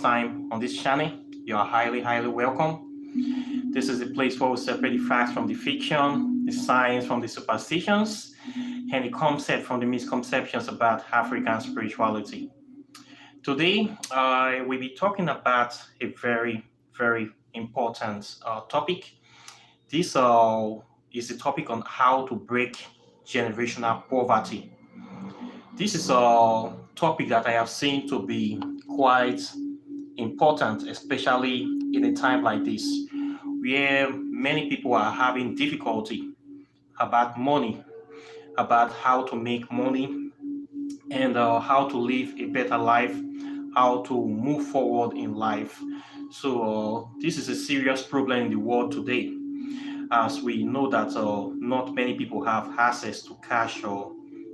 first time on this channel, you are highly welcome. This is a place where we separate the facts from the fiction, the science from the superstitions, and the concept from the misconceptions about African spirituality. Today, I will be talking about a very important topic. This is a topic on how to break generational poverty. This is a topic that I have seen to be quite important, especially in a time like this, where many people are having difficulty about money, about how to make money, and how to live a better life, how to move forward in life. So this is a serious problem in the world today, as we know that not many people have access to cash or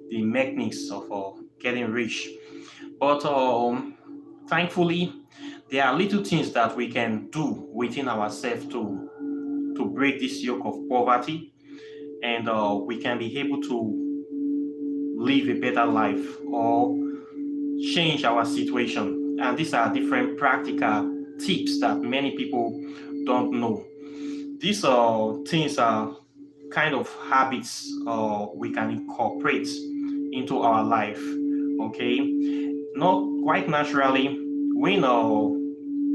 the mechanics of getting rich. But thankfully, there are little things that we can do within ourselves to break this yoke of poverty, and we can be able to live a better life or change our situation. And these are different practical tips that many people don't know. These things are kind of habits we can incorporate into our life. Okay, not quite naturally. When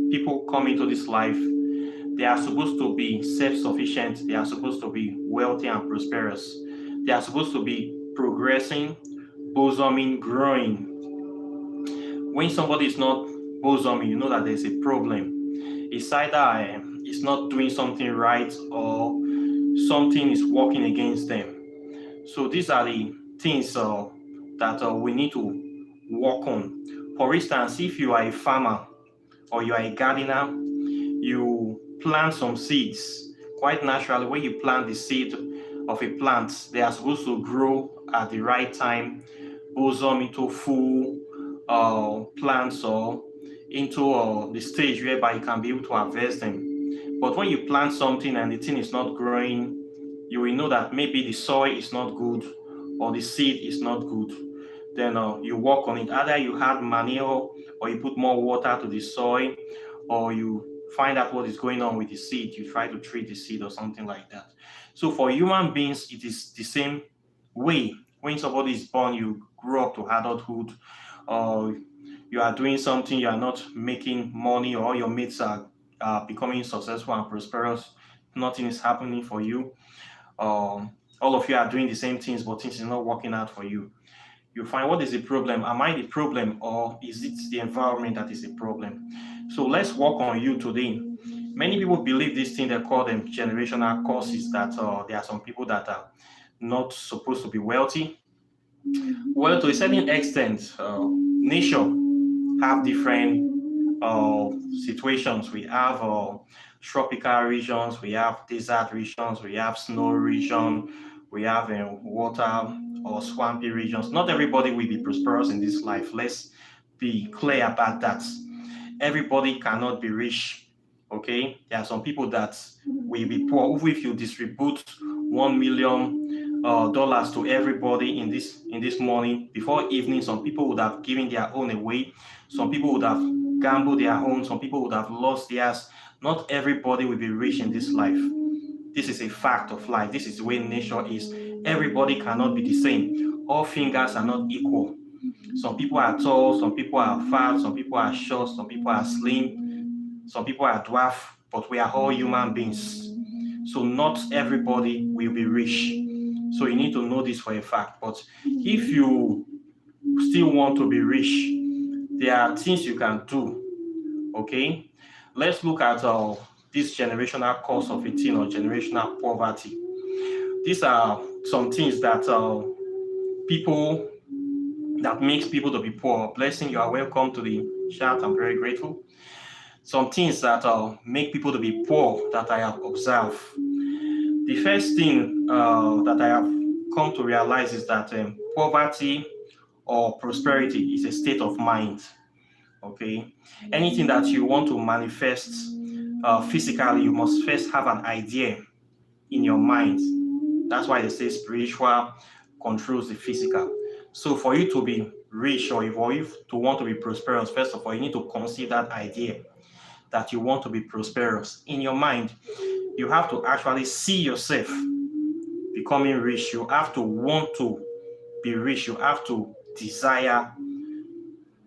people come into this life, they are supposed to be self-sufficient. They are supposed to be wealthy and prosperous. They are supposed to be progressing, bosoming, growing. When somebody is not bosoming, you know that there's a problem. It's either it's not doing something right or something is working against them. So these are the things that we need to work on. For instance, if you are a farmer or you are a gardener, you plant some seeds. Quite naturally, when you plant the seed of a plant, they are supposed to grow at the right time, blossom into full plants or into the stage whereby you can be able to harvest them. But when you plant something and the thing is not growing, you will know that maybe the soil is not good or the seed is not good. Then you work on it. Either you add manure or you put more water to the soil, or you find out what is going on with the seed. You try to treat the seed or something like that. So for human beings, it is the same way. When somebody is born, you grow up to adulthood, or you are doing something, you are not making money, or your mates are becoming successful and prosperous. Nothing is happening for you. All of you are doing the same things, but things are not working out for you. You find, what is the problem? Am I the problem, or is it the environment that is the problem? So let's work on you today. Many people believe this thing, they call them generational curses, that there are some people that are not supposed to be wealthy. Well, to a certain extent, nature have different situations. We have tropical regions, we have desert regions, we have snow region, we have water or swampy regions. Not everybody will be prosperous in this life. Let's be clear about that. Everybody cannot be rich. Okay, there are some people that will be poor. Even if you distribute $1 million to everybody in this morning, before evening, some people would have given their own away. Some people would have gambled their own. Some people would have lost theirs. Not everybody will be rich in this life. This is a fact of life. This is the way nature is. Everybody cannot be the same. All fingers are not equal. Some people are tall, some people are fat, some people are short, some people are slim, some people are dwarf, but we are all human beings. So not everybody will be rich. So you need to know this for a fact. But if you still want to be rich, there are things you can do. Okay? Let's look at this generational cause of a thing, or generational poverty. These are some things that makes people to be poor. Blessing, you are welcome to the chat. I'm very grateful. Some things that make people to be poor that I have observed. The first thing that I have come to realize is that poverty or prosperity is a state of mind. Okay, anything that you want to manifest physically, you must first have an idea in your mind. That's why they say spiritual controls the physical. So for you to be rich or evolve, to want to be prosperous, first of all, you need to conceive that idea that you want to be prosperous. In your mind, you have to actually see yourself becoming rich. You have to want to be rich. You have to desire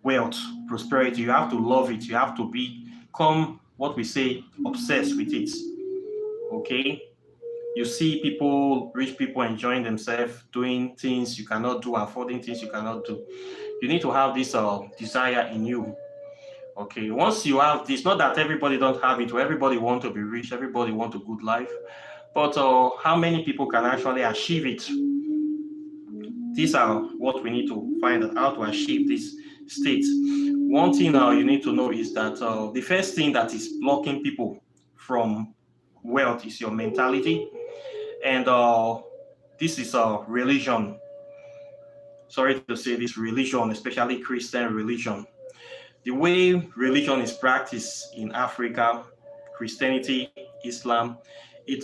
wealth, prosperity. You have to love it. You have to become, what we say, obsessed with it. Okay? You see people, rich people enjoying themselves, doing things you cannot do, affording things you cannot do. You need to have this desire in you. Okay, once you have this, not that everybody don't have it, or everybody want to be rich, everybody want a good life, but how many people can actually achieve it? These are what we need to find out, how to achieve this state. One thing you need to know is that the first thing that is blocking people from wealth is your mentality, and this is religion. Sorry to say this, religion, especially Christian religion. The way religion is practiced in Africa, Christianity, Islam, it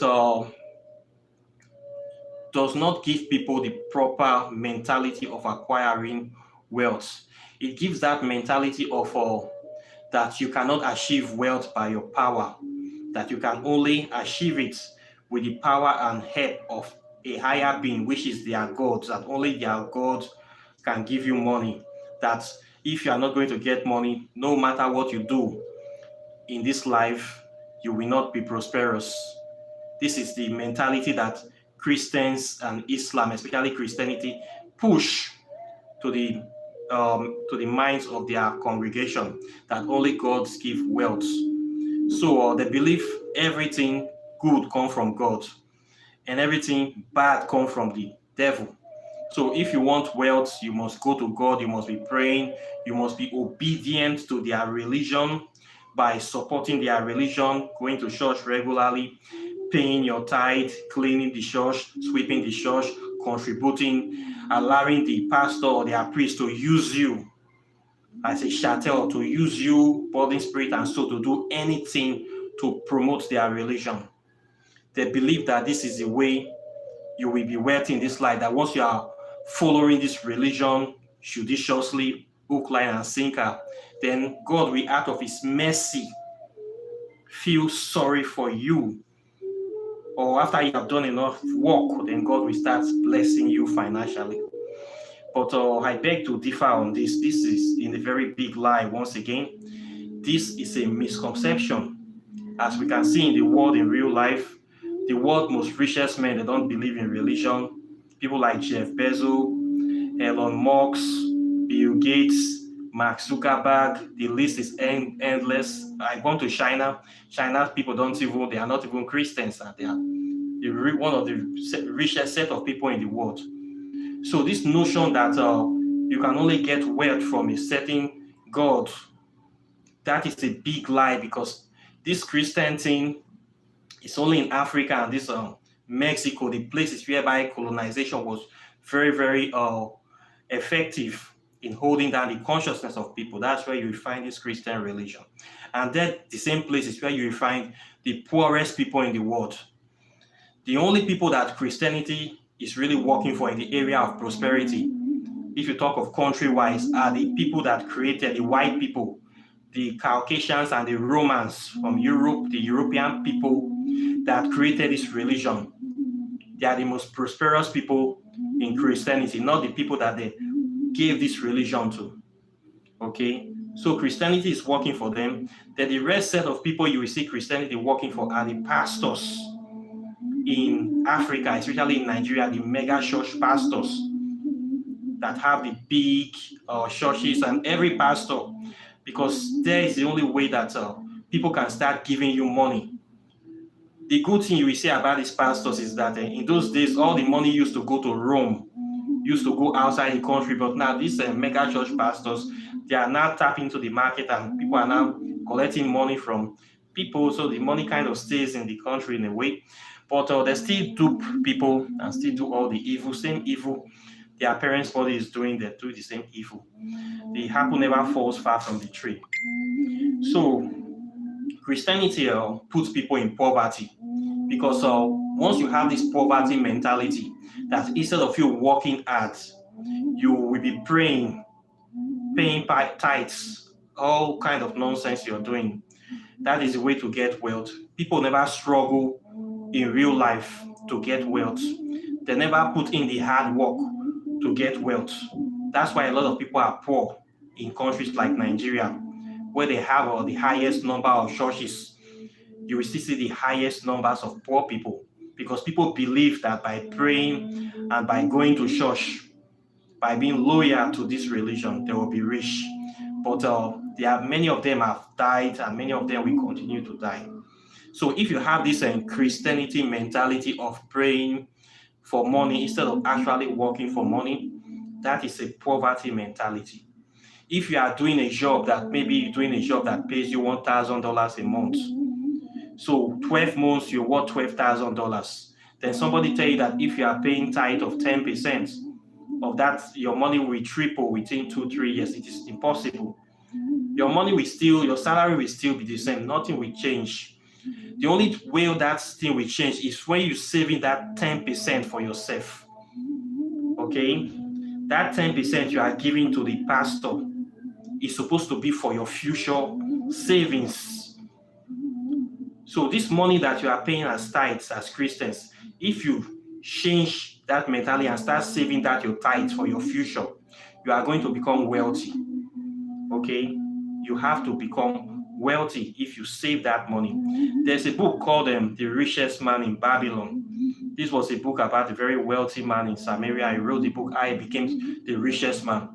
does not give people the proper mentality of acquiring wealth. It gives that mentality of that you cannot achieve wealth by your power, that you can only achieve it with the power and help of a higher being, which is their God, that only their God can give you money, that if you are not going to get money, no matter what you do in this life, you will not be prosperous. This is the mentality that Christians and Islam, especially Christianity, push to the minds of their congregation, that only God gives wealth. So they believe everything good comes from God and everything bad comes from the devil. So if you want wealth, you must go to God, you must be praying, you must be obedient to their religion by supporting their religion, going to church regularly, paying your tithe, cleaning the church, sweeping the church, contributing, allowing the pastor or their priest to use you as a chattel, to use you, body, spirit, and soul, to do anything to promote their religion. They believe that this is the way you will be wealthy in this life, that once you are following this religion judiciously, hook, line, and sinker, then God will, out of his mercy, feel sorry for you. Or after you have done enough work, then God will start blessing you financially. But I beg to differ on this. This is in a very big lie once again. This is a misconception. As we can see in the world in real life, the world's most richest men, they don't believe in religion. People like Jeff Bezos, Elon Musk, Bill Gates, Mark Zuckerberg, the list is endless. I gone to China. China's people they are not even Christians. They are one of the richest set of people in the world. So this notion that you can only get wealth from a certain God, that is a big lie, because this Christian thing is only in Africa and this Mexico, the places whereby colonization was very, very effective in holding down the consciousness of people. That's where you will find this Christian religion. And then the same places where you will find the poorest people in the world. The only people that Christianity is really working for in the area of prosperity, if you talk of country-wise, are the people that created, the white people, the Caucasians and the Romans from Europe, the European people that created this religion. They are the most prosperous people in Christianity, not the people that they gave this religion to. Okay, so Christianity is working for them. Then the rest set of people you will see Christianity working for are the pastors in Africa, especially in Nigeria, the mega church pastors that have the big churches, and every pastor, because there is the only way that people can start giving you money. The good thing you will say about these pastors is that in those days, all the money used to go to Rome, used to go outside the country, but now these mega church pastors, they are now tapping into the market, and people are now collecting money from people, so the money kind of stays in the country in a way, but they still dupe people and still do all the evil, same evil their parents' body is doing, they do the same evil. The apple never falls far from the tree. So Christianity puts people in poverty, because once you have this poverty mentality, that instead of you working hard, you will be praying, paying tithes, all kind of nonsense you're doing. That is the way to get wealth. People never struggle in real life to get wealth. They never put in the hard work to get wealth. That's why a lot of people are poor in countries like Nigeria, where they have the highest number of churches. You will still see the highest numbers of poor people, because people believe that by praying and by going to church, by being loyal to this religion, they will be rich. But many of them have died, and many of them will continue to die. So if you have this Christianity mentality of praying for money instead of actually working for money, that is a poverty mentality. If you are doing a job that pays you $1,000 a month, so 12 months you're worth $12,000, then somebody tell you that if you are paying tithe of 10% of that, your money will triple within 2-3 years. It is impossible. Your salary will still be the same. Nothing will change. The only way that thing will change is when you're saving that 10% for yourself. Okay? That 10% you are giving to the pastor is supposed to be for your future savings. So this money that you are paying as tithes as Christians, if you change that mentality and start saving that your tithes for your future, you are going to become wealthy. Okay? You have to become wealthy if you save that money. There's a book called The Richest Man in Babylon. This was a book about a very wealthy man in Samaria. He wrote the book, How He Became the Richest Man.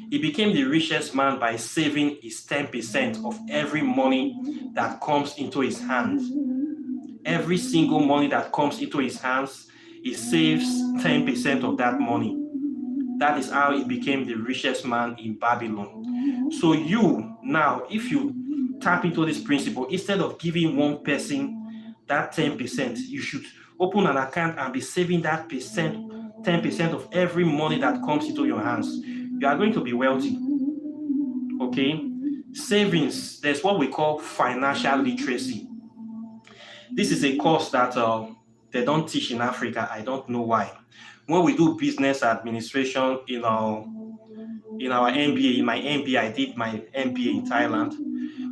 He became the richest man by saving his 10% of every money that comes into his hands. Every single money that comes into his hands, he saves 10% of that money. That is how he became the richest man in Babylon. So you, now, if you tap into this principle, instead of giving one person that 10%, you should open an account and be saving that 10% of every money that comes into your hands. You are going to be wealthy. Okay? Savings, there's what we call financial literacy. This is a course that they don't teach in Africa. I don't know why. When we do business administration in our MBA, in my MBA, I did my MBA in Thailand.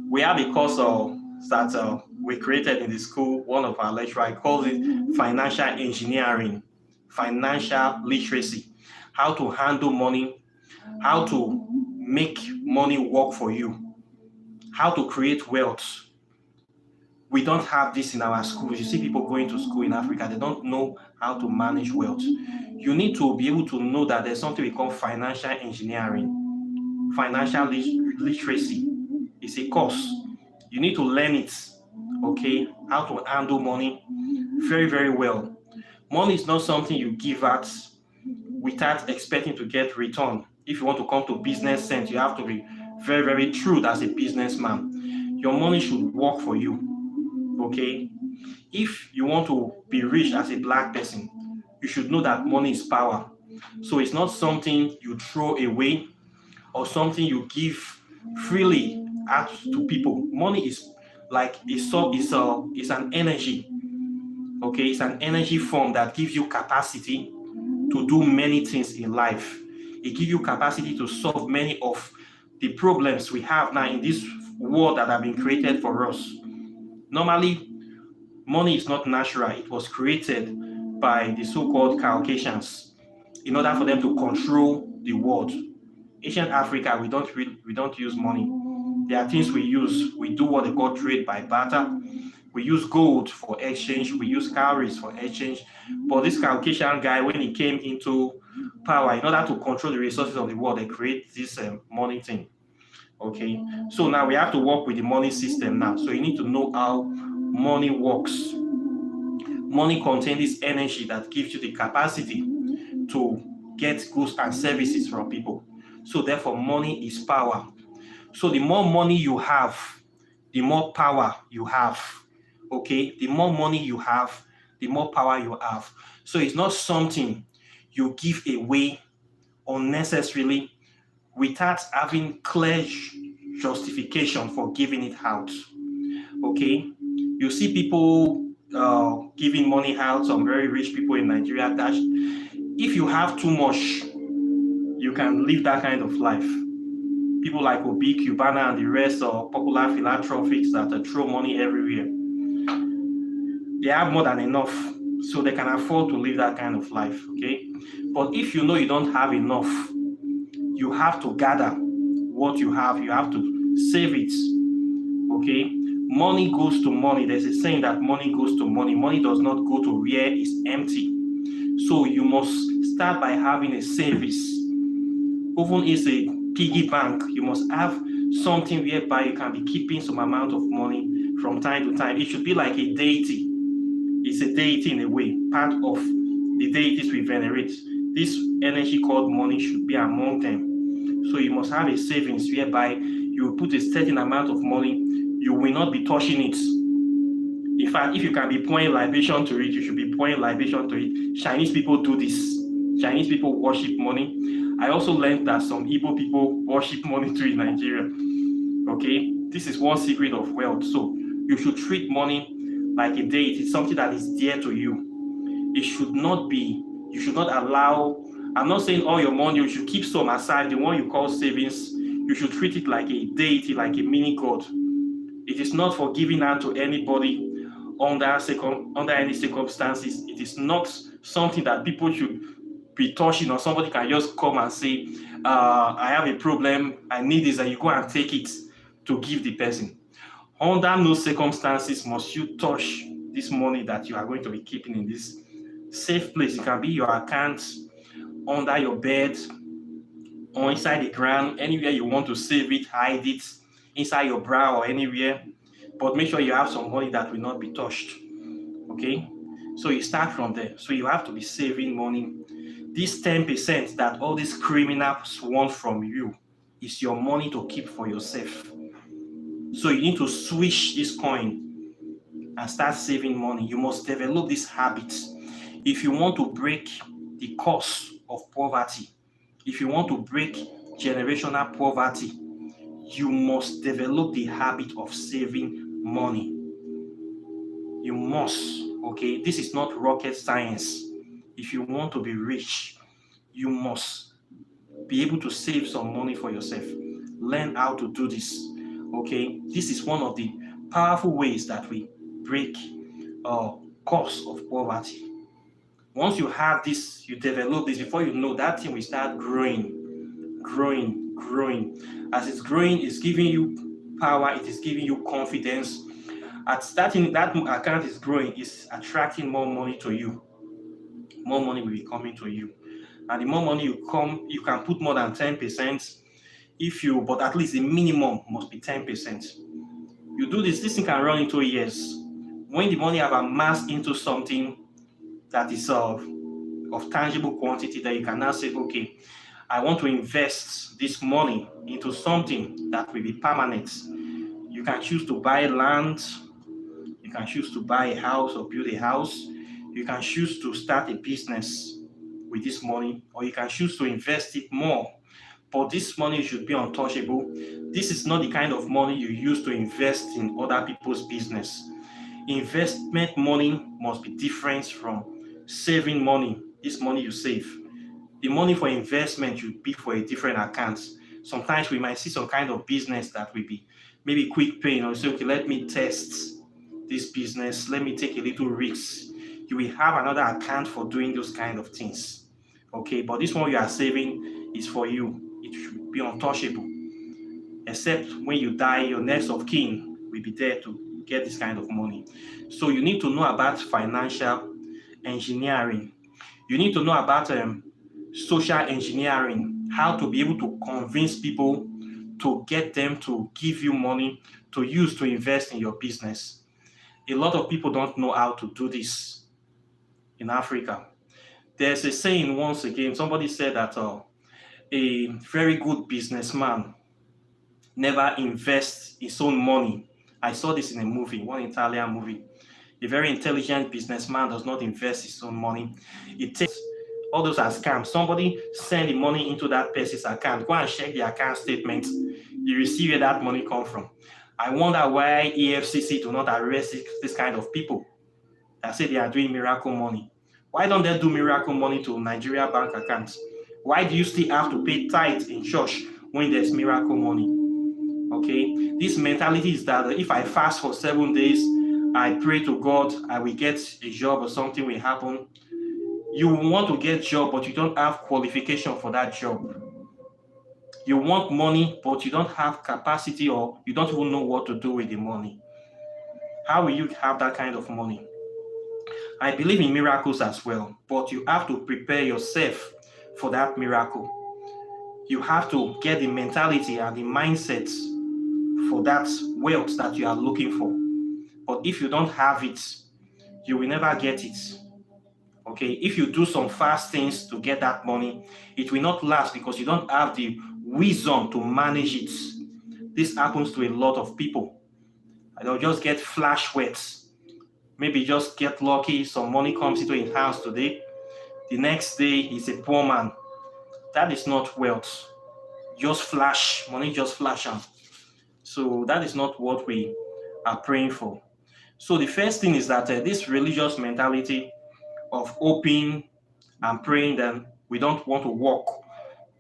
We have a course that we created in the school. One of our lecturers calls it financial engineering, financial literacy, how to handle money, how to make money work for you, how to create wealth. We don't have this in our schools. You see people going to school in Africa, they don't know how to manage wealth. You need to be able to know that there's something we call financial engineering, financial literacy. It's a course. You need to learn it, okay, how to handle money very, very well. Money is not something you give out without expecting to get return. If you want to come to business sense, you have to be very, very true as a businessman. Your money should work for you, okay? If you want to be rich as a black person, you should know that money is power. So it's not something you throw away or something you give freely out to people. Money is like it's an energy. Okay, it's an energy form that gives you capacity to do many things in life. It gives you capacity to solve many of the problems we have now in this world that have been created for us. Normally, money is not natural. It was created by the so-called Caucasians in order for them to control the world. Ancient Africa, we don't use money. There are things we use. We do what they call trade by barter. We use gold for exchange. We use cowries for exchange. But this Caucasian guy, when he came into power, in order to control the resources of the world, they create this money thing. Okay, so now we have to work with the money system now. So you need to know how money works. Money contains this energy that gives you the capacity to get goods and services from people. So therefore, money is power. So the more money you have, the more power you have. Okay, the more money you have, the more power you have. So it's not something you give away unnecessarily without having clear justification for giving it out. Okay, you see people giving money out, some very rich people in Nigeria, that if you have too much, you can live that kind of life. people like Obi, Cubana, and the rest of popular philanthropists that throw money everywhere. They have more than enough, so they can afford to live that kind of life, okay? But if you know you don't have enough, you have to gather what you have. You have to save it, okay? Money goes to money. There's a saying that money goes to money. Money does not go to where it's empty. So you must start by having a service. Even if it's a piggy bank, you must have something whereby you can be keeping some amount of money from time to time. It should be like a deity. It's a deity in a way, part of the deities we venerate. This energy called money should be among them. So you must have a savings whereby you put a certain amount of money, you will not be touching it. In fact, if you can be pouring libation to it, you should be pouring libation to it. Chinese people do this. Chinese people worship money. I also learned that some Igbo people worship money too in Nigeria. Okay, this is one secret of wealth. So you should treat money like a deity. It's something that is dear to you. It should not be, you should not allow, I'm not saying all your money, you should keep some aside. The one you call savings, you should treat it like a deity, like a mini god. It is not for giving out to anybody under any circumstances. It is not something that people should be touching, or somebody can just come and say, I have a problem, I need this, and you go and take it to give the person. Under no circumstances must you touch this money that you are going to be keeping in this safe place. It can be your account, under your bed, or inside the ground, anywhere you want to save it, hide it, inside your bra or anywhere. But make sure you have some money that will not be touched. Okay? So you start from there. So you have to be saving money. This 10% that all these criminals want from you is your money to keep for yourself. So you need to switch this coin and start saving money. You must develop this habit. If you want to break the curse of poverty, if you want to break generational poverty, you must develop the habit of saving money. You must, okay? This is not rocket science. If you want to be rich, you must be able to save some money for yourself. Learn how to do this, okay? This is one of the powerful ways that we break curse of poverty. Once you have this, you develop this, before you know, that thing will start growing. As it's growing, it's giving you power, it is giving you confidence. At starting, that account is growing, it's attracting more money to you. More money will be coming to you. And the more money you can put more than 10%, but at least the minimum must be 10%. You do this thing can run into years. When the money have amassed into something that is of tangible quantity, that you can now say, okay, I want to invest this money into something that will be permanent. You can choose to buy land, you can choose to buy a house or build a house, you can choose to start a business with this money, or you can choose to invest it more. But this money should be untouchable. This is not the kind of money you use to invest in other people's business. Investment money must be different from saving money. This money you save. The money for investment should be for a different account. Sometimes we might see some kind of business that will be maybe quick paying, or say, okay, let me test this business, let me take a little risk. You will have another account for doing those kind of things. Okay, but this one you are saving is for you. It should be untouchable. Except when you die, your next of kin will be there to get this kind of money. So you need to know about financial engineering. You need to know about social engineering, how to be able to convince people to get them to give you money to use to invest in your business. A lot of people don't know how to do this in Africa. There's a saying, once again, somebody said that a very good businessman never invests his own money. I saw this in a movie, one Italian movie. A very intelligent businessman does not invest his own money. It takes all those are scams. Somebody send the money into that person's account. Go and check the account statement. You will see where that money comes from. I wonder why EFCC do not arrest this kind of people that say they are doing miracle money. Why don't they do miracle money to Nigeria bank accounts? Why do you still have to pay tithe in church when there's miracle money. Okay, this mentality is that if I fast for 7 days, I pray to God, I will get a job or something will happen. You want to get a job, but you don't have qualification for that job. You want money, but you don't have capacity, or you don't even know what to do with the money. How will you have that kind of money? I believe in miracles as well, but you have to prepare yourself for that miracle. You have to get the mentality and the mindset for that wealth that you are looking for. But if you don't have it, you will never get it. Okay, if you do some fast things to get that money, it will not last because you don't have the wisdom to manage it. This happens to a lot of people. They'll just get flash wets. Maybe just get lucky, some money comes into his house today. The next day, he's a poor man. That is not wealth. Just flash, money just flash out. So that is not what we are praying for. So the first thing is that this religious mentality of hoping and praying that we don't want to work,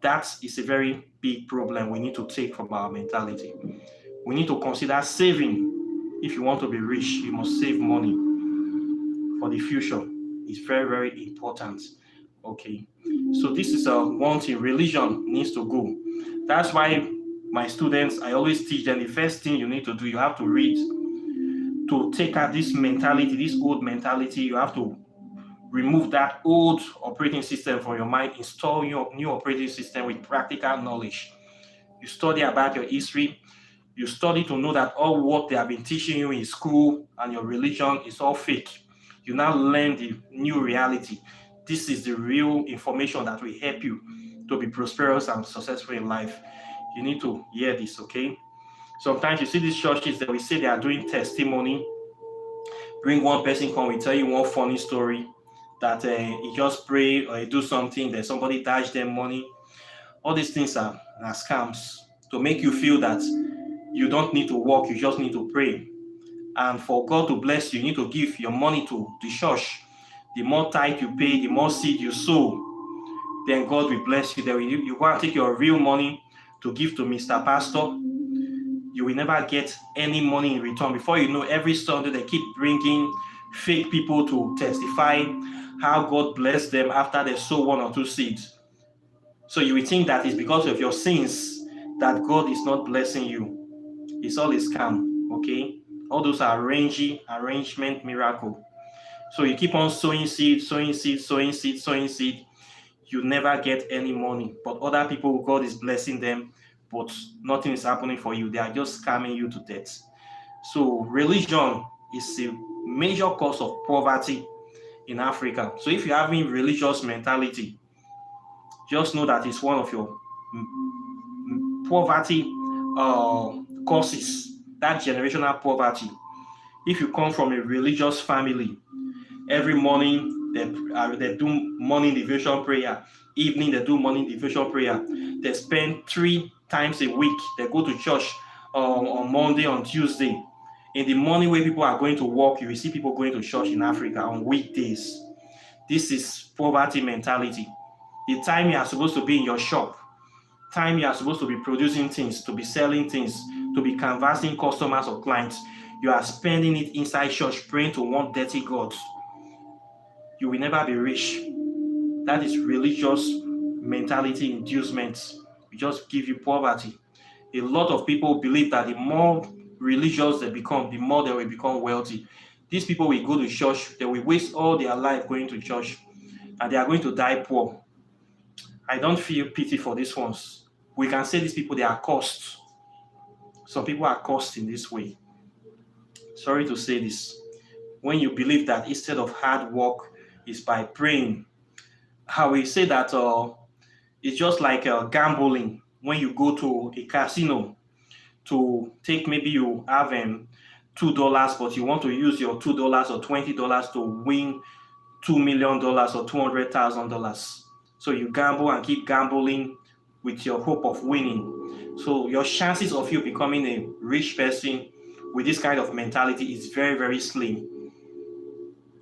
that is a very big problem we need to take from our mentality. We need to consider saving. If you want to be rich, you must save money for the future. It's very, very important. Okay, so this is one thing religion needs to go. That's why my students, I always teach them the first thing you need to do, you have to read. To take out this mentality, this old mentality, you have to remove that old operating system from your mind, install your new operating system with practical knowledge. You study about your history. You study to know that all what they have been teaching you in school and your religion is all fake. You now learn the new reality. This is the real information that will help you to be prosperous and successful in life. You need to hear this, okay? Sometimes you see these churches that we say they are doing testimony. Bring one person come, we tell you one funny story that he just pray or he do something, that somebody dash them money. All these things are scams to make you feel that you don't need to work, you just need to pray. And for God to bless you, you need to give your money to the church. The more tithe you pay, the more seed you sow, then God will bless you. Then you go and take your real money to give to Mr. Pastor. You will never get any money in return. Before you know, every Sunday they keep bringing fake people to testify how God blessed them after they sow 1 or 2 seeds. So you will think that it's because of your sins that God is not blessing you. It's all a scam, okay? All those are arrangement miracle. So you keep on sowing seed, sowing seed, sowing seed, sowing seed. You never get any money. But other people, God is blessing them, but nothing is happening for you. They are just scamming you to death. So religion is a major cause of poverty in Africa. So if you're having religious mentality, just know that it's one of your poverty causes, that generational poverty. If you come from a religious family, every morning they do morning devotion prayer, evening they do morning devotion prayer. They spend 3 times a week. They go to church on Monday, on Tuesday. In the morning where people are going to work, you will see people going to church in Africa on weekdays. This is poverty mentality. The time you are supposed to be in your shop, time you are supposed to be producing things, to be selling things, to be canvassing customers or clients, you are spending it inside church praying to one dirty God. You will never be rich. That is religious mentality inducements. It just give you poverty. A lot of people believe that the more religious they become, the more they will become wealthy. These people will go to church, they will waste all their life going to church, and they are going to die poor. I don't feel pity for these ones. We can say these people, they are cursed. Some people are cursed in this way. Sorry to say this. When you believe that instead of hard work is by praying, I will say that it's just like gambling. When you go to a casino to take, maybe you have $2, but you want to use your $2 or $20 to win $2 million or $200,000. So you gamble and keep gambling with your hope of winning. So your chances of you becoming a rich person with this kind of mentality is very, very slim.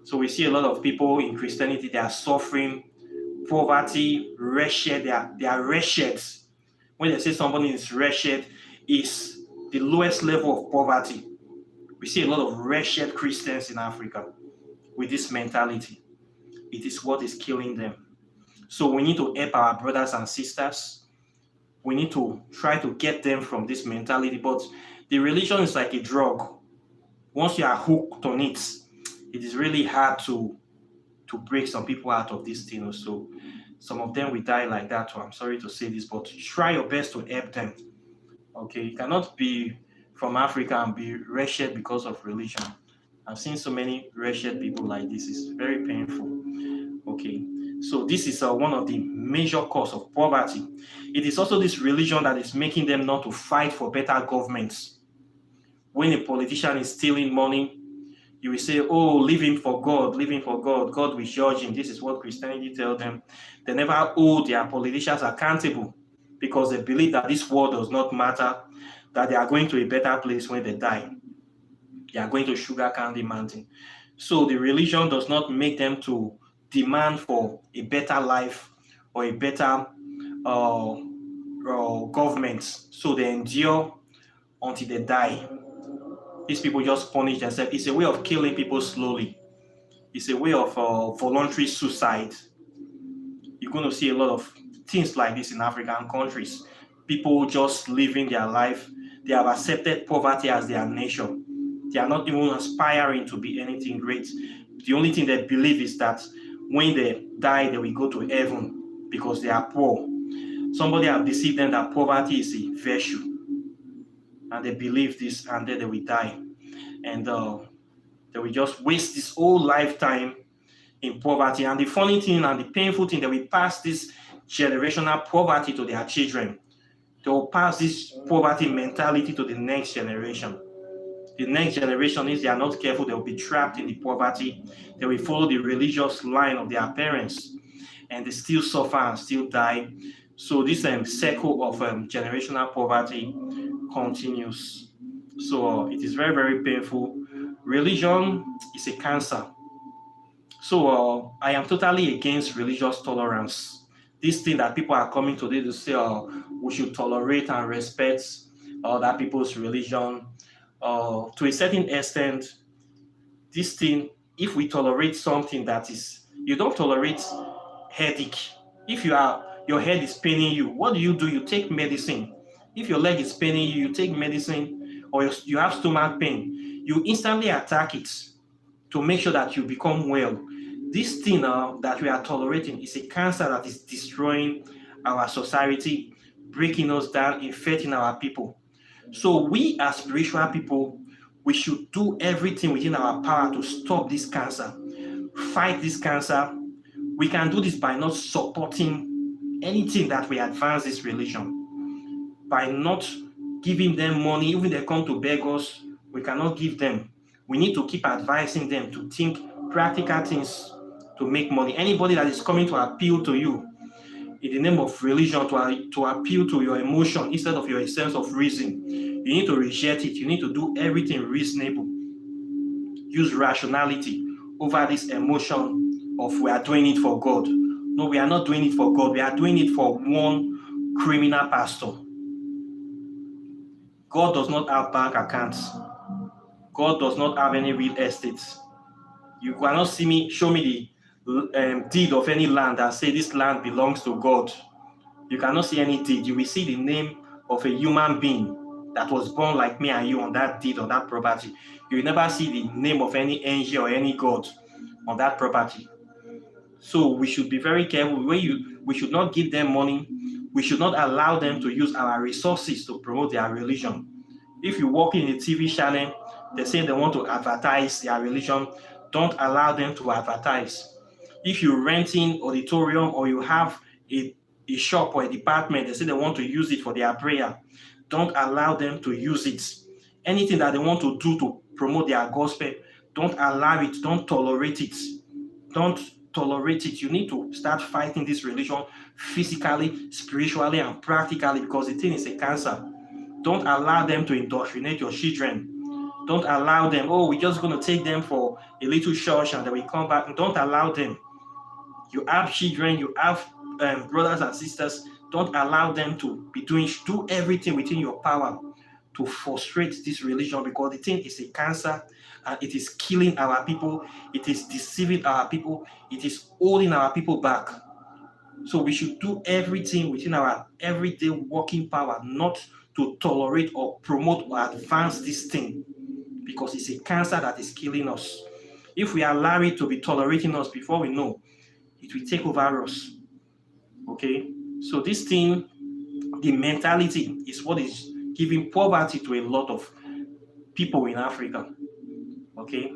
So we see a lot of people in Christianity, they are suffering poverty, wretched, they are wretched. When they say somebody is wretched, is the lowest level of poverty. We see a lot of wretched Christians in Africa with this mentality. It is what is killing them. So we need to help our brothers and sisters. We need to try to get them from this mentality. But the religion is like a drug. Once you are hooked on it, it is really hard to break some people out of this thing. So some of them will die like that. So I'm sorry to say this, but try your best to help them. Okay, you cannot be from Africa and be wretched because of religion. I've seen so many wretched people like this. It's very painful. Okay, so this is one of the major cause of poverty. It is also this religion that is making them not to fight for better governments. When a politician is stealing money, you will say, oh, leave him for God, leave him for God. God will judge him. This is what Christianity tells them. They never hold their politicians accountable because they believe that this world does not matter, that they are going to a better place when they die. They are going to Sugar Candy Mountain. So the religion does not make them to demand for a better life or a better government. So they endure until they die. These people just punish themselves. It's a way of killing people slowly. It's a way of voluntary suicide. You're going to see a lot of things like this in African countries. People just living their life. They have accepted poverty as their nature. They are not even aspiring to be anything great. The only thing they believe is that when they die, they will go to heaven because they are poor. Somebody have deceived them that poverty is a virtue. And they believe this, and then they will die. And they will just waste this whole lifetime in poverty. And the funny thing and the painful thing, they will pass this generational poverty to their children. They will pass this poverty mentality to the next generation. The next generation, if they are not careful, they will be trapped in the poverty. They will follow the religious line of their parents, and they still suffer and still die. So this cycle of generational poverty continues. So it is very, very painful. Religion is a cancer. So I am totally against religious tolerance. This thing that people are coming today to say we should tolerate and respect other people's religion. To a certain extent, this thing, if we tolerate something that is, you don't tolerate headache. If your head is paining you, what do? You take medicine. If your leg is paining you, you take medicine, or you have stomach pain, you instantly attack it to make sure that you become well. This thing that we are tolerating is a cancer that is destroying our society, breaking us down, infecting our people. So we as spiritual people, we should do everything within our power to stop this cancer, fight this cancer. We can do this by not supporting anything that will advance this religion, by not giving them money. Even if they come to beg us, we cannot give them. We need to keep advising them to think practical things to make money. Anybody that is coming to appeal to you in the name of religion, to appeal to your emotion instead of your sense of reason, you need to reject it. You need to do everything reasonable. Use rationality over this emotion of we are doing it for God. No, we are not doing it for God. We are doing it for one criminal pastor. God does not have bank accounts. God does not have any real estate. You cannot show me the deed of any land and say this land belongs to God. You cannot see any deed. You will see the name of a human being that was born like me and you on that deed, on that property. You will never see the name of any angel or any God on that property. So we should be very careful. We should not give them money. We should not allow them to use our resources to promote their religion. If you work in a TV channel, they say they want to advertise their religion, don't allow them to advertise. If you rent in auditorium or you have a shop or a department, they say they want to use it for their prayer, don't allow them to use it. Anything that they want to do to promote their gospel, don't allow it, don't tolerate it. Don't tolerate it. You need to start fighting this religion physically, spiritually, and practically, because the thing is a cancer. Don't allow them to indoctrinate your children. Don't allow them, we're just going to take them for a little church and then we come back. Don't allow them. You have children, you have brothers and sisters Don't allow them to do everything within your power to frustrate this religion, because the thing is a cancer and it is killing our people. It is deceiving our people. It is holding our people back. So we should do everything within our everyday working power not to tolerate or promote or advance this thing, because it's a cancer that is killing us. If we allow it to be tolerating us, before we know, it will take over us. Okay? So this thing, the mentality, is what is giving poverty to a lot of people in Africa. Okay?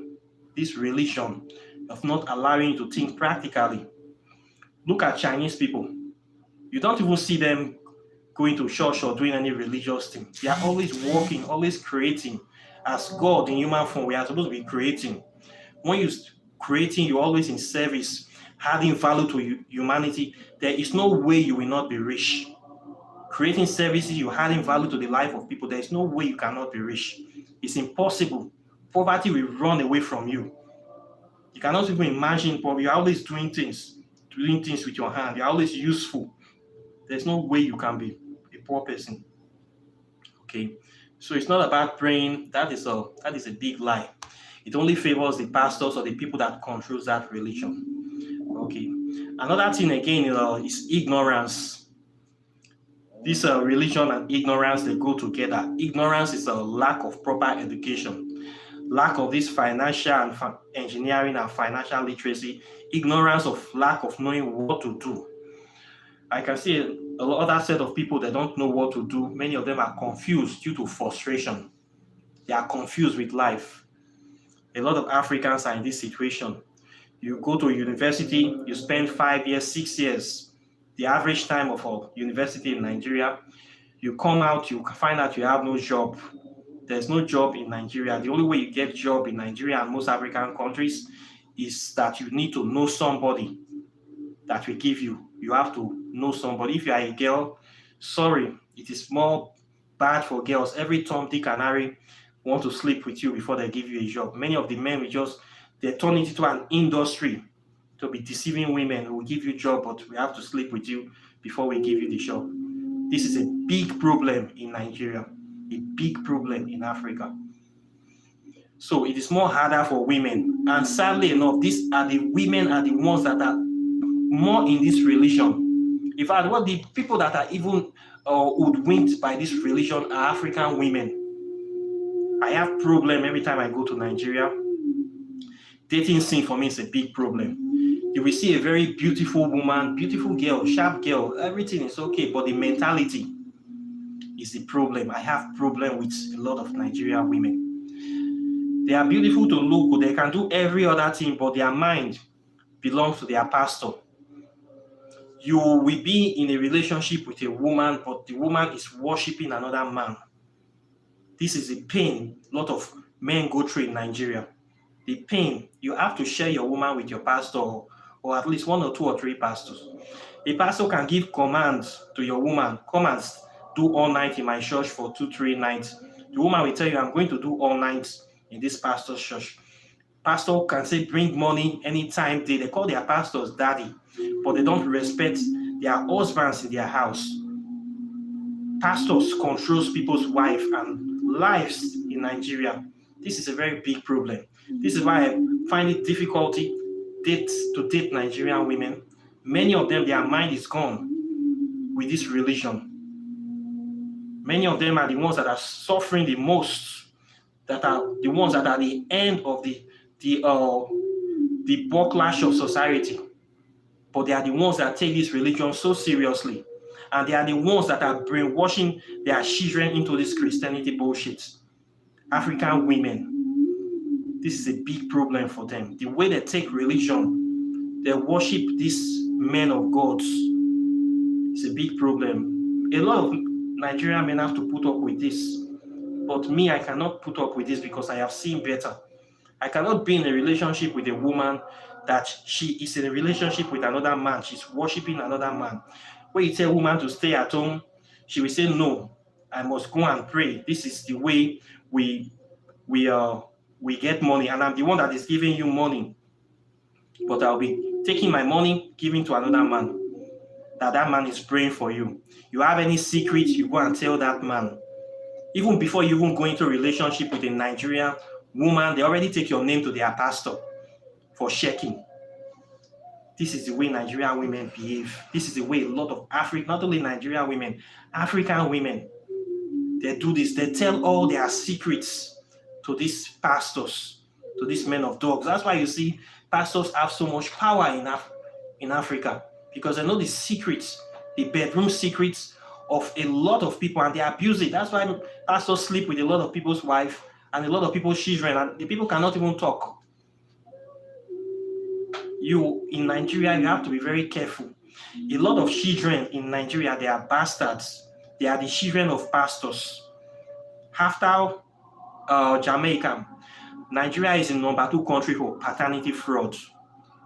This religion of not allowing you to think practically. Look at Chinese people. You don't even see them going to church or doing any religious thing. They are always working, always creating. As God in human form, we are supposed to be creating. When you're creating, you're always in service, adding value to humanity. There is no way you will not be rich. Creating services, you're adding value to the life of people. There is no way you cannot be rich. It's impossible. Poverty will run away from you. You cannot even imagine, but you're always doing things with your hand. You're always useful. There's no way you can be a poor person. Okay, so it's not about praying. That is a big lie. It only favors the pastors or the people that control that religion. Okay, another thing again is ignorance. This religion and ignorance, they go together. Ignorance is a lack of proper education, lack of this financial and engineering and financial literacy, ignorance of lack of knowing what to do. I can see a other set of people that don't know what to do. Many of them are confused due to frustration. They are confused with life. A lot of Africans are in this situation. You go to a university, you spend 5 years, 6 years, the average time of a university in Nigeria. You come out, you find out you have no job. There's no job in Nigeria. The only way you get job in Nigeria and most African countries is that you need to know somebody that will give you. You have to know somebody. If you are a girl, sorry, it is more bad for girls. Every Tom, Dick, and Harry want to sleep with you before they give you a job. Many of the men they turn it into an industry to be deceiving women who will give you a job, but we have to sleep with you before we give you the job. This is a big problem in Nigeria, a big problem in Africa. So it is more harder for women. And sadly enough, the women are the ones that are more in this religion. In fact, what the people that are even hoodwinked by this religion are African women. I have problem every time I go to Nigeria. Dating scene for me is a big problem. You will see a very beautiful woman, beautiful girl, sharp girl, everything is okay, but the mentality is the problem. I have problem with a lot of Nigerian women. They are beautiful to look, they can do every other thing, but their mind belongs to their pastor. You will be in a relationship with a woman, but the woman is worshiping another man. This is a pain a lot of men go through in Nigeria. The pain, you have to share your woman with your pastor, or at least 1 or 2 or 3 pastors. A pastor can give commands to your woman, come and do all night in my church for 2-3 nights. The woman will tell you, I'm going to do all night in this pastor's church. Pastor can say, bring money anytime. They call their pastors daddy, but they don't respect their husbands in their house. Pastors controls people's wife and lives in Nigeria. This is a very big problem. This is why I find it difficult to date Nigerian women. Many of them, their mind is gone with this religion. Many of them are the ones that are suffering the most, that are the ones that are the end of the backlash of society. But they are the ones that take this religion so seriously. And they are the ones that are brainwashing their children into this Christianity bullshit. African women, this is a big problem for them. The way they take religion, they worship these men of God. It's a big problem. A lot of Nigerian men have to put up with this. But me, I cannot put up with this because I have seen better. I cannot be in a relationship with a woman that she is in a relationship with another man. She's worshiping another man. When you tell a woman to stay at home, she will say, no, I must go and pray. This is the way we get money, and I'm the one that is giving you money. But I'll be taking my money, giving to another man. that man is praying for you. You have any secret, you go and tell that man. Even before you even go into a relationship with a Nigerian woman, they already take your name to their pastor for checking. This is the way Nigerian women behave. This is the way a lot of not only Nigerian women, African women, they do this. They tell all their secrets to these pastors, to these men of dogs. That's why you see pastors have so much power in Africa, because they know the secrets, the bedroom secrets of a lot of people, and they abuse it. That's why pastors sleep with a lot of people's wives and a lot of people's children, and the people cannot even talk. You, in Nigeria, you have to be very careful. A lot of children in Nigeria, they are bastards. They are the children of pastors. After Jamaica, Nigeria is the number 2 country for paternity fraud,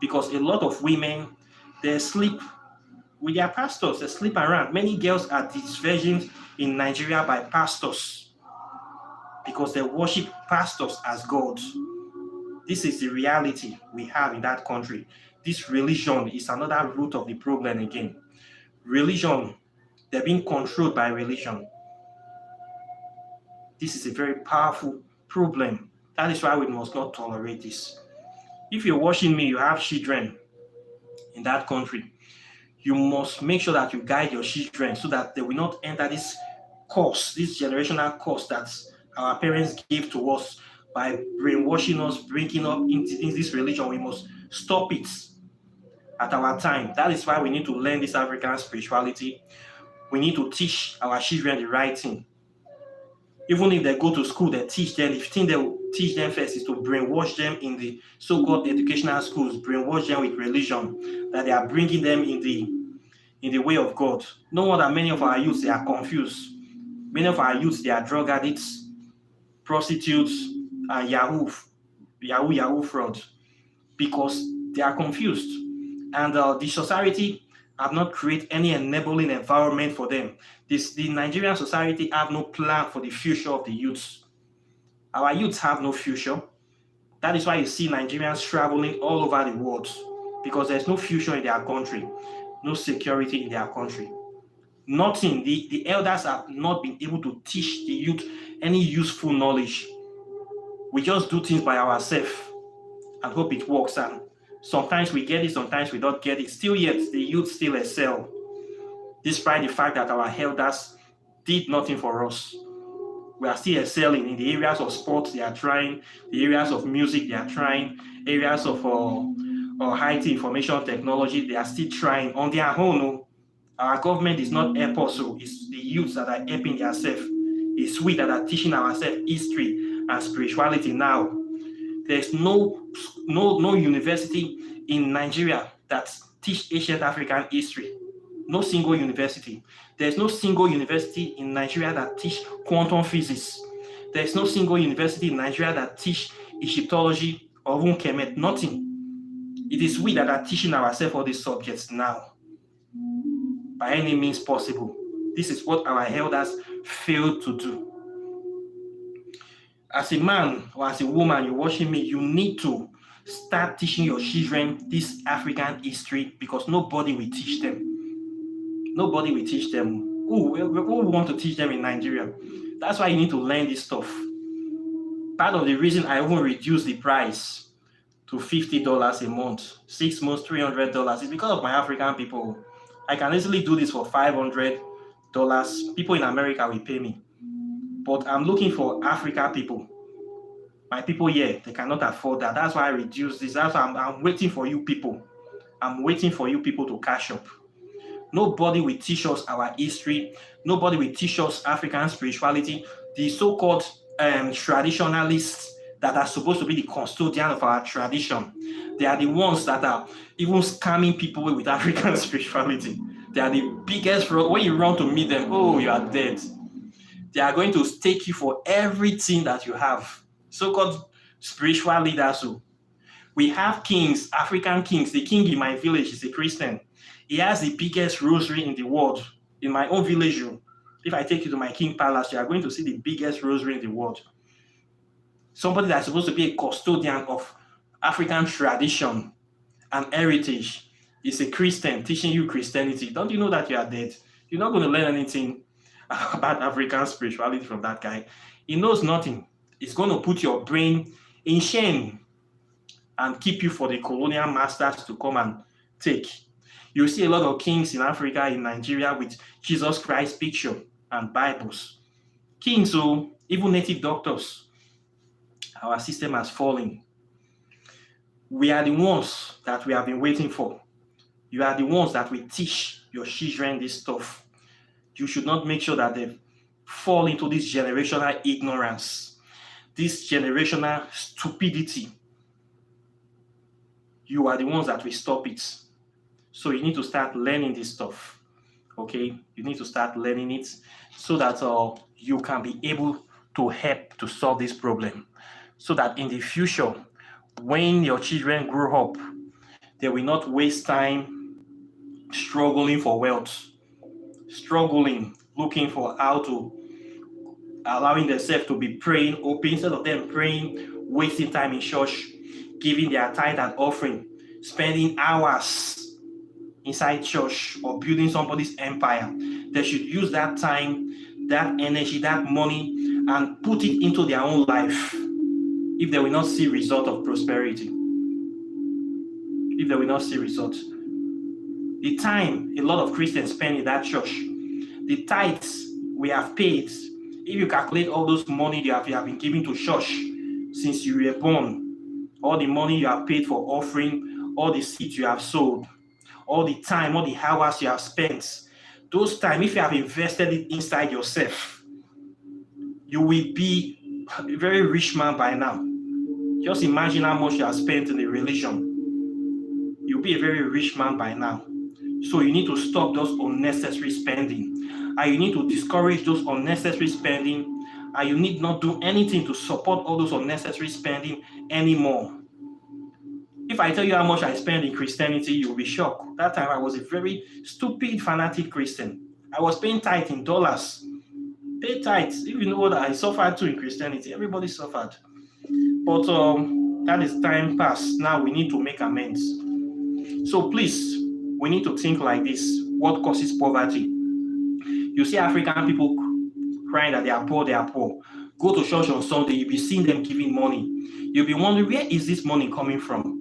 because a lot of women, they sleep with their pastors. They sleep around. Many girls are disvirgined in Nigeria by pastors because they worship pastors as gods. This is the reality we have in that country. This religion is another root of the problem again. Religion, they're being controlled by religion. This is a very powerful problem. That is why we must not tolerate this. If you're watching me, you have children in that country, you must make sure that you guide your children so that they will not enter this curse, this generational curse that our parents gave to us by brainwashing us, bringing up into this religion. We must stop it at our time. That is why we need to learn this African spirituality. We need to teach our children the right thing. Even if they go to school, they teach them. The thing they will teach them first is to brainwash them in the so-called educational schools, brainwash them with religion, that they are bringing them in the way of God. No wonder many of our youths, they are confused. Many of our youths, they are drug addicts, prostitutes, and Yahoo fraud, because they are confused. And the society have not created any enabling environment for them. The Nigerian society have no plan for the future of the youths. Our youths have no future. That is why you see Nigerians traveling all over the world, because there's no future in their country, no security in their country. Nothing. The elders have not been able to teach the youth any useful knowledge. We just do things by ourselves and hope it works. And sometimes we get it, sometimes we don't get it. Still yet, the youth still excel, despite the fact that our elders did nothing for us. We are still excelling in the areas of sports. They are trying. The areas of music, they are trying. Areas of IT, information technology, they are still trying on their own. Our government is not help us. It's the youths that are helping themselves. It's we that are teaching ourselves history and spirituality now. There's no university in Nigeria that teach ancient African history. No single university. There's no single university in Nigeria that teach quantum physics. There's no single university in Nigeria that teach Egyptology or even Kemet. Nothing. It is we that are teaching ourselves all these subjects now, by any means possible. This is what our elders failed to do. As a man or as a woman, you're watching me, you need to start teaching your children this African history, because nobody will teach them. Nobody will teach them. Who want to teach them in Nigeria? That's why you need to learn this stuff. Part of the reason I even reduced the price to $50 a month, 6 months, $300, is because of my African people. I can easily do this for $500. People in America will pay me. But I'm looking for African people. My people here, they cannot afford that. That's why I reduced this. That's why I'm waiting for you people. I'm waiting for you people to catch up. Nobody will teach us our history. Nobody will teach us African spirituality. The so-called traditionalists that are supposed to be the custodian of our tradition, they are the ones that are even scamming people with African spirituality. They are the biggest fraud. When you run to meet them, oh, you are dead. They are going to stake you for everything that you have. So-called spiritual leaders. We have kings, African kings. The king in my village is a Christian. He has the biggest rosary in the world. In my own village, if I take you to my king palace, you are going to see the biggest rosary in the world. Somebody that's supposed to be a custodian of African tradition and heritage. is a Christian teaching you Christianity, don't you know that you are dead? You're not going to learn anything about African spirituality from that guy. He knows nothing. It's going to put your brain in shame and keep you for the colonial masters to come and take. You see a lot of kings in Africa, in Nigeria, with Jesus Christ picture and Bibles. Kings, so even native doctors. Our system has fallen. We are the ones that we have been waiting for. You are the ones that will teach your children this stuff. You should not make sure that they fall into this generational ignorance, this generational stupidity. You are the ones that will stop it. So you need to start learning this stuff. Okay? You need to start learning it so that you can be able to help to solve this problem. So that in the future, when your children grow up, they will not waste time struggling for wealth, struggling, looking for how to, allowing themselves to be praying open, instead of them praying, wasting time in church, giving their tithe and offering, spending hours inside church or building somebody's empire. They should use that time, that energy, that money, and put it into their own life if they will not see result of prosperity. If they will not see results. The time a lot of Christians spend in that church, the tithes we have paid, if you calculate all those money you have been giving to church since you were born, all the money you have paid for offering, all the seeds you have sowed, all the time, all the hours you have spent, those time, if you have invested it inside yourself, you will be a very rich man by now. Just imagine how much you have spent in the religion. You'll be a very rich man by now. So you need to stop those unnecessary spending. And you need to discourage those unnecessary spending. And you need not do anything to support all those unnecessary spending anymore. If I tell you how much I spend in Christianity, you'll be shocked. That time I was a very stupid, fanatic Christian. I was paying tithe in dollars. Pay tithes. Even though that I suffered too in Christianity. Everybody suffered. But that is time past. Now we need to make amends. So please, we need to think like this. What causes poverty? You see African people crying that they are poor, they are poor. Go to church on Sunday, you'll be seeing them giving money. You'll be wondering, where is this money coming from?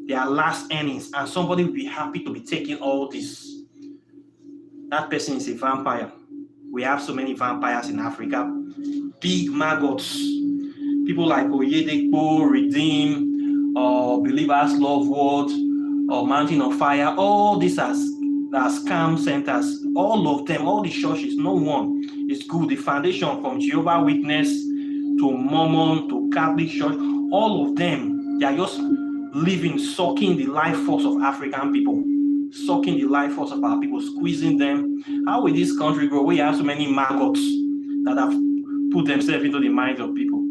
Their last earnings, and somebody will be happy to be taking all this. That person is a vampire. We have so many vampires in Africa. Big maggots. People like Oyedepo, Redeem, Believers Love World, or Mountain of Fire. All these are scam centers. All of them, all the churches, no one is good. The foundation from Jehovah's Witness to Mormon to Catholic Church, all of them, they are just living, sucking the life force of African people, sucking the life force of our people, squeezing them. How will this country grow? We have so many maggots that have put themselves into the minds of people.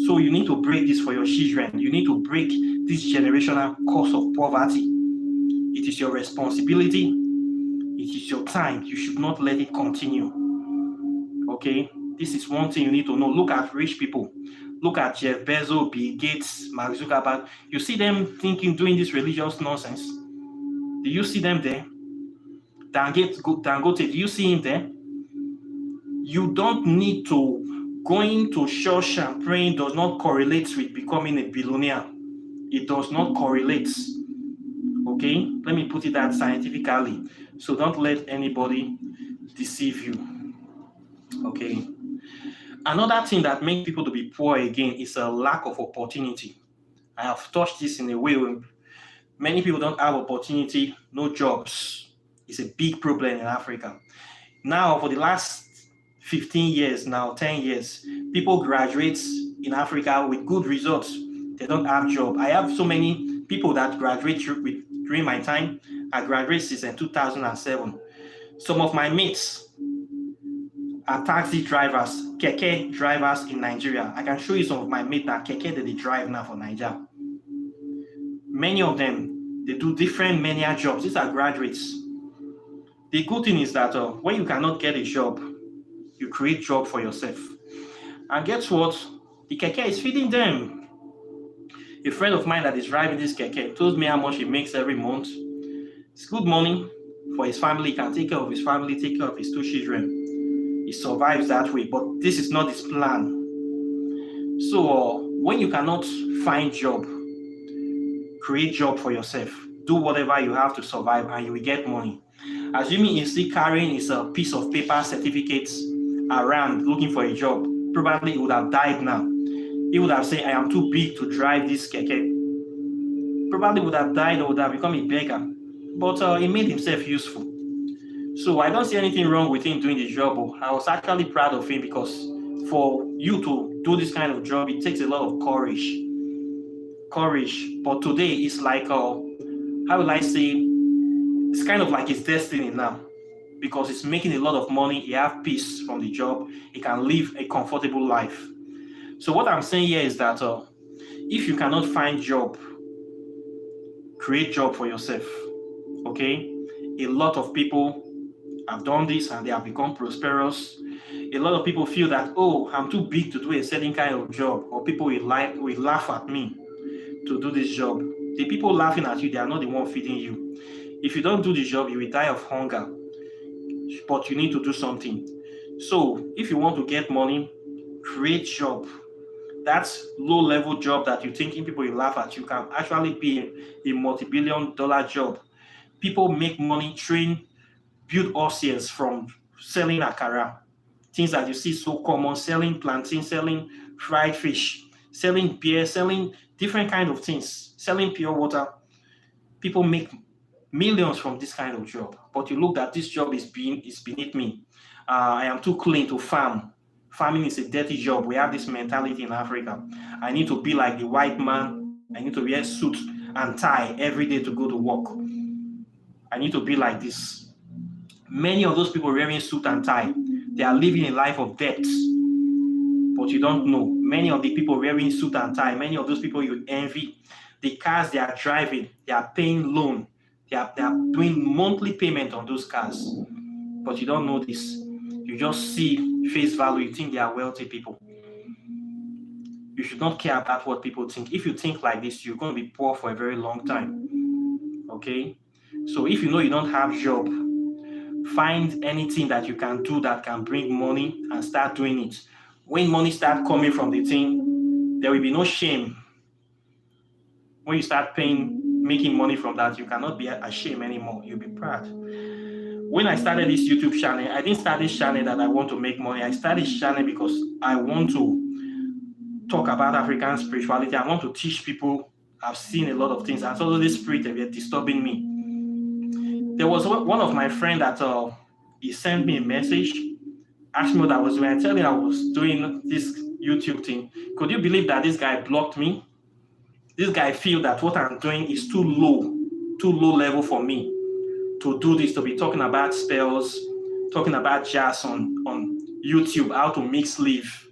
So you need to break this for your children. You need to break this generational cause of poverty. It is your responsibility. It is your time. You should not let it continue. Okay? This is one thing you need to know. Look at rich people. Look at Jeff Bezos, Bill Gates, Mark Zuckerberg. You see them doing this religious nonsense. Do you see them there? Dangote, do you see him there? You don't need to. Going to church and praying does not correlate with becoming a billionaire. It does not correlate. Okay? Let me put it that scientifically. So don't let anybody deceive you. Okay? Another thing that makes people to be poor again is a lack of opportunity. I have touched this in a way where many people don't have opportunity, no jobs. It's a big problem in Africa. Now, for the last 15 years now, 10 years, people graduate in Africa with good results. They don't have job. I have so many people that graduate during my time. I graduated since 2007. Some of my mates are taxi drivers, keke drivers in Nigeria. I can show you some of my mates that keke that they drive now for Nigeria. Many of them, they do different menial jobs. These are graduates. The good thing is that when you cannot get a job, you create job for yourself. And guess what? The keke is feeding them. A friend of mine that is driving this keke told me how much he makes every month. It's good money for his family. He can take care of his family, take care of his 2 children. He survives that way, but this is not his plan. So when you cannot find job, create job for yourself. Do whatever you have to survive and you will get money. Assuming he's still carrying his piece of paper certificates around looking for a job, probably he would have died now. He would have said, I am too big to drive this keke. Probably would have died or would have become a beggar. But he made himself useful. So I don't see anything wrong with him doing the job. I was actually proud of him because for you to do this kind of job, it takes a lot of courage. But today it's like, how will I say, it's kind of like his destiny now because he's making a lot of money. He has peace from the job. He can live a comfortable life. So what I'm saying here is that if you cannot find job, create job for yourself. Okay? A lot of people have done this and they have become prosperous. A lot of people feel that, oh, I'm too big to do a certain kind of job, or people will laugh at me to do this job. The people laughing at you, they are not the one feeding you. If you don't do the job, you will die of hunger. But you need to do something. So if you want to get money, create job. That low-level job that you thinking people will laugh at you can actually be a multi-billion-dollar job. People make money, train, build horses from selling akara. Things that you see so common, selling plantain, selling fried fish, selling beer, selling different kind of things, selling pure water. People make millions from this kind of job. But you look at this job is beneath me. I am too clean to farm. Farming is a dirty job. We have this mentality in Africa. I need to be like the white man. I need to wear suit and tie every day to go to work. I need to be like this. Many of those people wearing suit and tie, they are living a life of debt. But you don't know. Many of the people wearing suit and tie, many of those people you envy, the cars they are driving, they are paying loan. They are doing monthly payment on those cars. But you don't know this. You just see face value. You think they are wealthy people. You should not care about what people think. If you think like this, you're going to be poor for a very long time. Okay? So if you know you don't have job, find anything that you can do that can bring money and start doing it. When money starts coming from the thing, there will be no shame. When you start making money from that, you cannot be ashamed anymore. You'll be proud. When I started this YouTube channel, I didn't start this channel that I want to make money. I started this channel because I want to talk about African spirituality. I want to teach people. I've seen a lot of things. I saw this spirit that were disturbing me. There was one of my friends that he sent me a message, asked me what I was doing. I tell him I was doing this YouTube thing. Could you believe that this guy blocked me? This guy feel that what I'm doing is too low level for me to do this, to be talking about spells, talking about jazz on YouTube, how to make sleeve.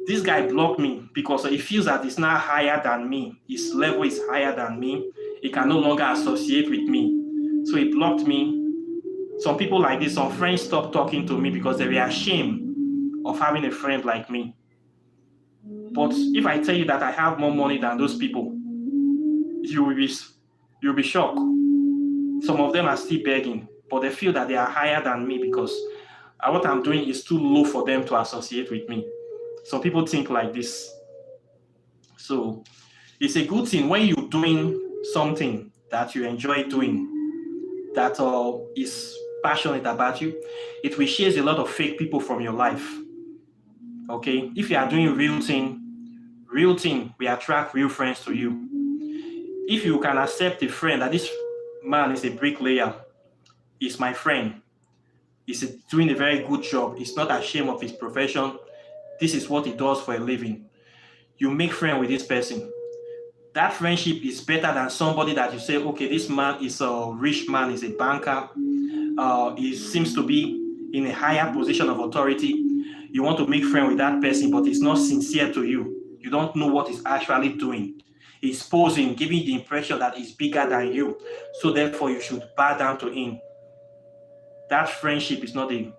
This guy blocked me because he feels that it's not higher than me. His level is higher than me. He can no longer associate with me. So he blocked me. Some people like this, some friends stopped talking to me because they were ashamed of having a friend like me. But if I tell you that I have more money than those people, you'll be shocked. Some of them are still begging, but they feel that they are higher than me because what I'm doing is too low for them to associate with me. Some people think like this. So it's a good thing when you're doing something that you enjoy doing, that is passionate about you, it will chase a lot of fake people from your life. Okay? If you are doing real thing will attract real friends to you. If you can accept a friend that this man is a bricklayer, he's my friend, he's doing a very good job, he's not ashamed of his profession, this is what he does for a living, you make friends with this person. That friendship is better than somebody that you say, okay, this man is a rich man, he's a banker, he seems to be in a higher position of authority. You want to make friends with that person, but he's not sincere to you. You don't know what he's actually doing. He's posing, giving the impression that he's bigger than you. So therefore, you should bow down to him. That friendship is not a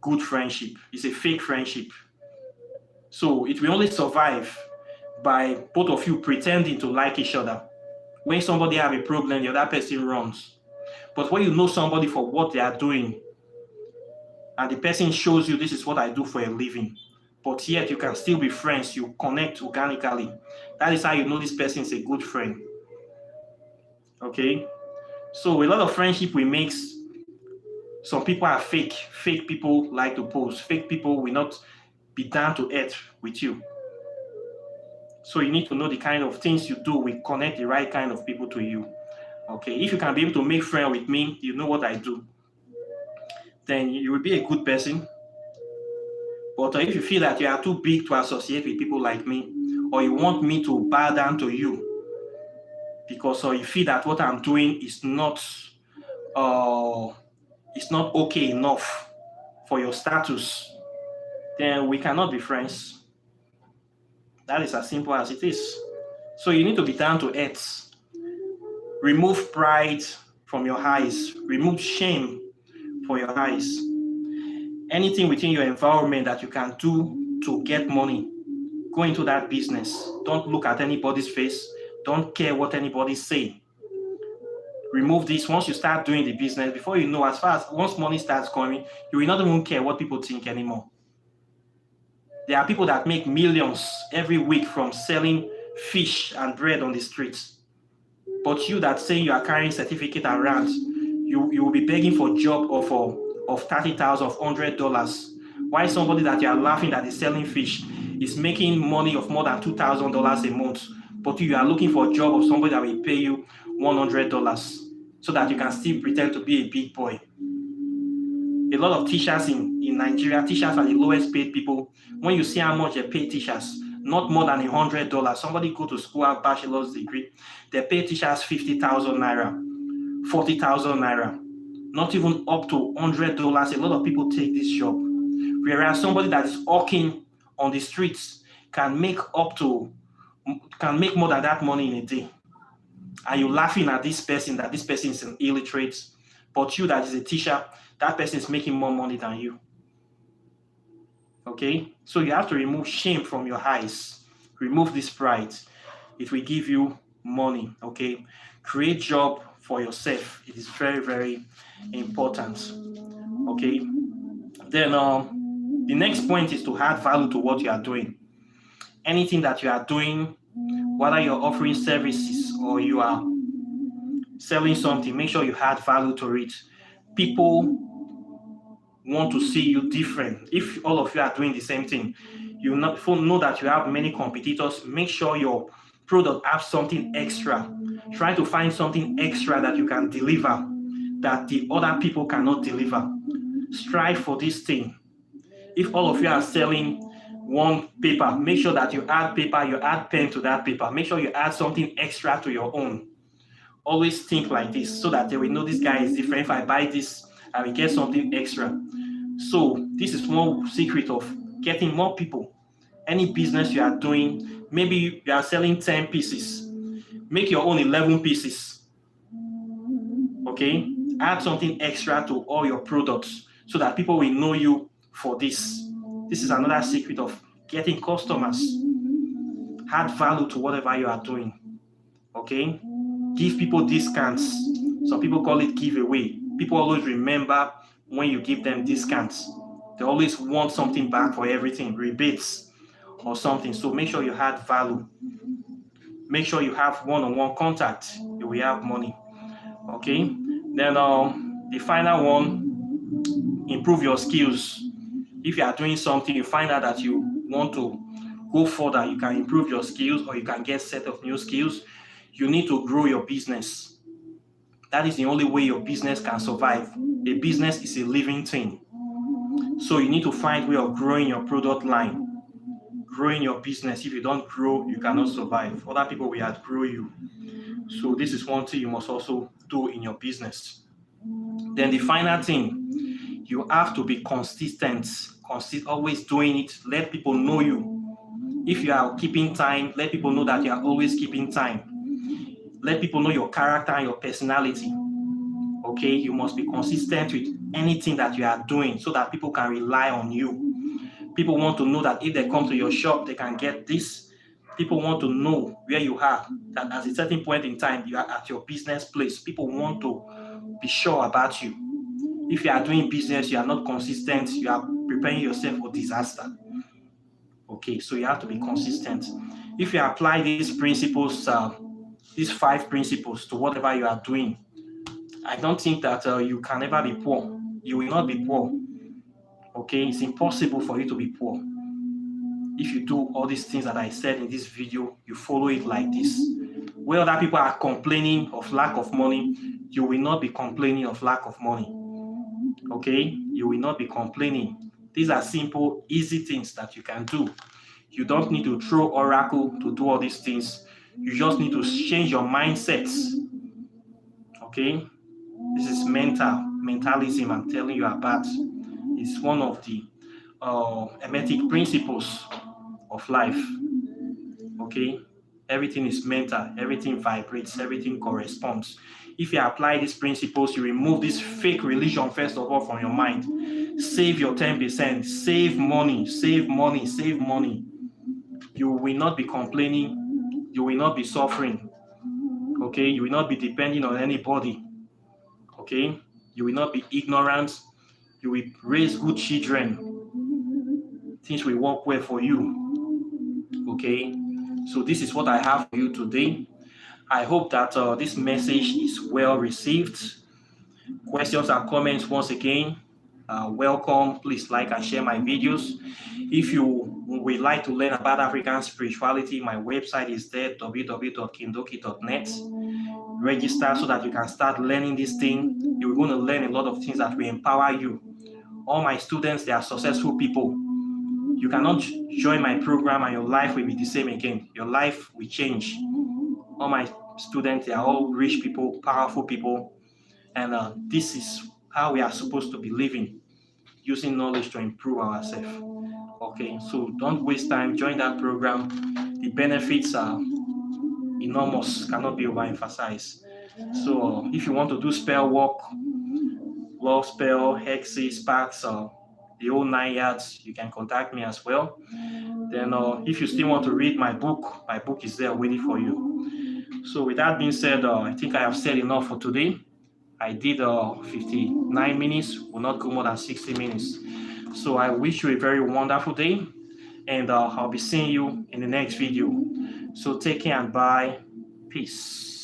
good friendship. It's a fake friendship. So it will only survive by both of you pretending to like each other. When somebody have a problem, the other person runs. But when you know somebody for what they are doing, and the person shows you, this is what I do for a living, but yet you can still be friends, you connect organically. That is how you know this person is a good friend. Okay? So a lot of friendship we make, some people are fake. Fake people like to pose. Fake people will not be down to earth with you. So you need to know the kind of things you do will connect the right kind of people to you. Okay? If you can be able to make friends with me, you know what I do, then you will be a good person. But if you feel that you are too big to associate with people like me, or you want me to bow down to you, because you feel that what I'm doing is not okay enough for your status, then we cannot be friends. That is as simple as it is. So you need to be down to earth. Remove pride from your eyes. Remove shame from your eyes. Anything within your environment that you can do to get money, go into that business. Don't look at anybody's face. Don't care what anybody say. Remove this. Once you start doing the business, before you know, once money starts coming, you will not even care what people think anymore. There are people that make millions every week from selling fish and bread on the streets. But you that say you are carrying certificate around, you will be begging for a job of $30,000, of $100. Why somebody that you are laughing that is selling fish is making money of more than $2,000 a month, but you are looking for a job of somebody that will pay you $100 so that you can still pretend to be a big boy. A lot of teachers in Nigeria, teachers are the lowest paid people. When you see how much they pay teachers, not more than $100. Somebody go to school, have bachelor's degree, they pay teachers 50,000 naira, 40,000 naira, not even up to $100. A lot of people take this job. Whereas somebody that is hawking on the streets can make more than that money in a day. And you're laughing at this person, that this person is an illiterate, but you that is a teacher, that person is making more money than you. Okay? So you have to remove shame from your eyes. Remove this pride. It will give you money. Okay? Create job for yourself. It is very, very important. Okay? Then the next point is to add value to what you are doing. Anything that you are doing, whether you're offering services or you are selling something, make sure you add value to it. People want to see you different. If all of you are doing the same thing, you know that you have many competitors. Make sure your product has something extra. Try to find something extra that you can deliver that the other people cannot deliver. Strive for this thing. If all of you are selling one paper, make sure that you add paper, you add pen to that paper. Make sure you add something extra to your own. Always think like this so that they will know this guy is different. If I buy this, I will get something extra. So this is one secret of getting more people. Any business you are doing, maybe you are selling 10 pieces. Make your own 11 pieces. Okay? Add something extra to all your products so that people will know you for this. This is another secret of getting customers. Add value to whatever you are doing. Okay? Give people discounts. Some people call it giveaway. People always remember when you give them discounts. They always want something back for everything, rebates or something. So make sure you add value. Make sure you have one-on-one contact. You will have money. Okay? Then the final one, improve your skills. If you are doing something, you find out that you want to go further, you can improve your skills or you can get a set of new skills. You need to grow your business. That is the only way your business can survive. A business is a living thing. So you need to find a way of growing your product line, growing your business. If you don't grow, you cannot survive. Other people will outgrow you. So this is one thing you must also do in your business. Then the final thing, you have to be consistent. Always doing it. Let people know you. If you are keeping time, let people know that you are always keeping time. Let people know your character and your personality. Okay, you must be consistent with anything that you are doing so that people can rely on you. People want to know that if they come to your shop, they can get this. People want to know where you are, that at a certain point in time, you are at your business place. People want to be sure about you. If you are doing business, you are not consistent, you are preparing yourself for disaster. Okay, so you have to be consistent. If you apply these principles, these 5 principles to whatever you are doing, I don't think that you can ever be poor. You will not be poor. Okay, it's impossible for you to be poor. If you do all these things that I said in this video, you follow it like this. Where other people are complaining of lack of money, you will not be complaining of lack of money. Okay, you will not be complaining. These are simple, easy things that you can do. You don't need to throw oracle to do all these things. You just need to change your mindsets. Okay, this is mentalism I'm telling you about. It's one of the hermetic principles of life. Okay, everything is mental, everything vibrates, everything corresponds. If you apply these principles, you remove this fake religion first of all from your mind. Save your 10%, save money, save money, save money. You will not be complaining, you will not be suffering. Okay, you will not be depending on anybody. Okay, you will not be ignorant, you will raise good children. Things will work well for you. Okay, so this is what I have for you today. I hope that this message is well received. Questions and comments, once again, welcome. Please like and share my videos. If you would like to learn about African spirituality, my website is there, www.kindoki.net. Register so that you can start learning this thing. You're going to learn a lot of things that will empower you. All my students, they are successful people. You cannot join my program and your life will be the same again. Your life will change. All my students, they are all rich people, powerful people. And this is how we are supposed to be living, using knowledge to improve ourselves. Okay, so don't waste time. Join that program. The benefits are enormous, cannot be overemphasized. So if you want to do spell work, love spell, hexes, packs, the whole 9 yards, you can contact me as well. Then if you still want to read my book is there waiting for you. So with that being said, I think I have said enough for today. I did 59 minutes, will not go more than 60 minutes. So I wish you a very wonderful day, and I'll be seeing you in the next video. So take care and bye. Peace.